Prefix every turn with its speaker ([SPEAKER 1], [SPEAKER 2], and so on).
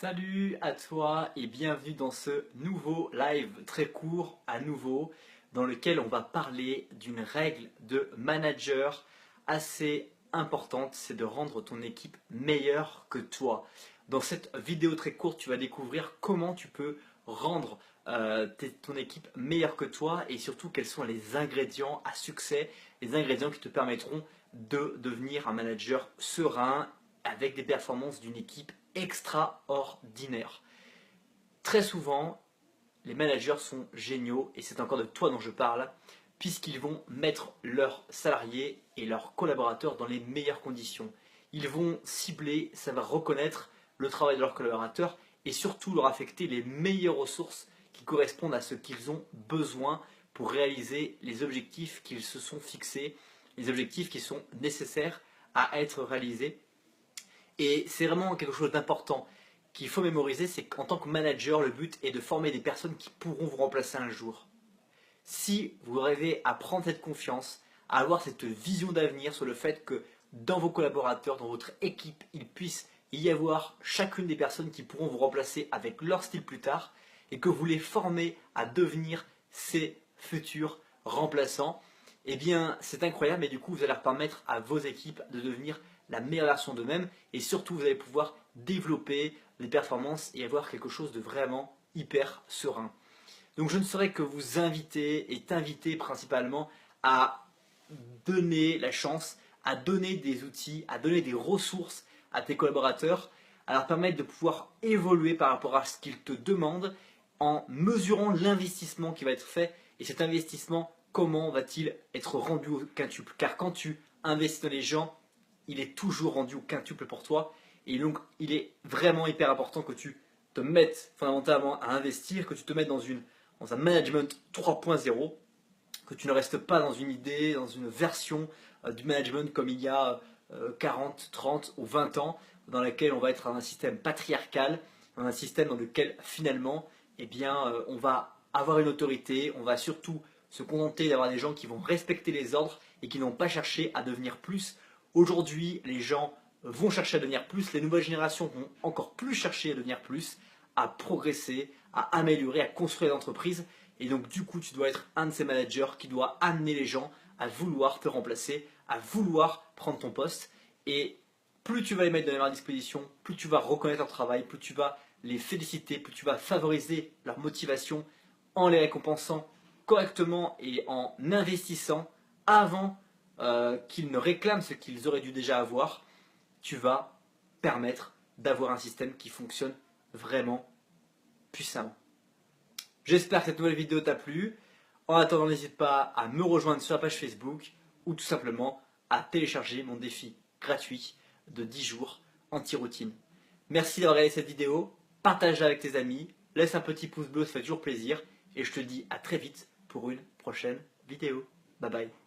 [SPEAKER 1] Salut à toi et bienvenue dans ce nouveau live très court à nouveau dans lequel on va parler d'une règle de manager assez importante, c'est de rendre ton équipe meilleure que toi. Dans cette vidéo très courte, tu vas découvrir comment tu peux rendre ton équipe meilleure que toi et surtout quels sont les ingrédients à succès, les ingrédients qui te permettront de devenir un manager serein avec des performances d'une équipe extraordinaire. Très souvent, les managers sont géniaux, et c'est encore de toi dont je parle, puisqu'ils vont mettre leurs salariés et leurs collaborateurs dans les meilleures conditions. Ils vont cibler, ça va reconnaître le travail de leurs collaborateurs et surtout leur affecter les meilleures ressources qui correspondent à ce qu'ils ont besoin pour réaliser les objectifs qu'ils se sont fixés, les objectifs qui sont nécessaires à être réalisés. Et c'est vraiment quelque chose d'important qu'il faut mémoriser, c'est qu'en tant que manager, le but est de former des personnes qui pourront vous remplacer un jour. Si vous rêvez à prendre cette confiance, à avoir cette vision d'avenir sur le fait que dans vos collaborateurs, dans votre équipe, il puisse y avoir chacune des personnes qui pourront vous remplacer avec leur style plus tard, et que vous les formez à devenir ces futurs remplaçants, eh bien c'est incroyable, et du coup vous allez leur permettre à vos équipes de devenir la meilleure version d'eux-mêmes, et surtout vous allez pouvoir développer les performances et avoir quelque chose de vraiment hyper serein. Donc je ne saurais que vous inviter et t'inviter principalement à donner la chance, à donner des outils, à donner des ressources à tes collaborateurs, à leur permettre de pouvoir évoluer par rapport à ce qu'ils te demandent en mesurant l'investissement qui va être fait, et cet investissement, comment va-t-il être rendu au quintuple? Car quand tu investis dans les gens, il est toujours rendu au quintuple pour toi, et donc il est vraiment hyper important que tu te mettes fondamentalement à investir, que tu te mettes dans un management 3.0, que tu ne restes pas dans une idée, dans une version du management comme il y a 40, 30 ou 20 ans, dans laquelle on va être dans un système patriarcal, dans un système dans lequel finalement eh bien, on va avoir une autorité, on va surtout se contenter d'avoir des gens qui vont respecter les ordres et qui n'ont pas cherché à devenir plus. Aujourd'hui, les gens vont chercher à devenir plus, les nouvelles générations vont encore plus chercher à devenir plus, à progresser, à améliorer, à construire l'entreprise. Et donc du coup, tu dois être un de ces managers qui doit amener les gens à vouloir te remplacer, à vouloir prendre ton poste. Et plus tu vas les mettre dans les meilleures dispositions, plus tu vas reconnaître leur travail, plus tu vas les féliciter, plus tu vas favoriser leur motivation en les récompensant correctement et en investissant avant qu'ils ne réclament ce qu'ils auraient dû déjà avoir, tu vas permettre d'avoir un système qui fonctionne vraiment puissamment. J'espère que cette nouvelle vidéo t'a plu. En attendant, n'hésite pas à me rejoindre sur la page Facebook ou tout simplement à télécharger mon défi gratuit de 10 jours anti-routine. Merci d'avoir regardé cette vidéo, partage-la avec tes amis, laisse un petit pouce bleu, ça fait toujours plaisir, et je te dis à très vite pour une prochaine vidéo. Bye bye.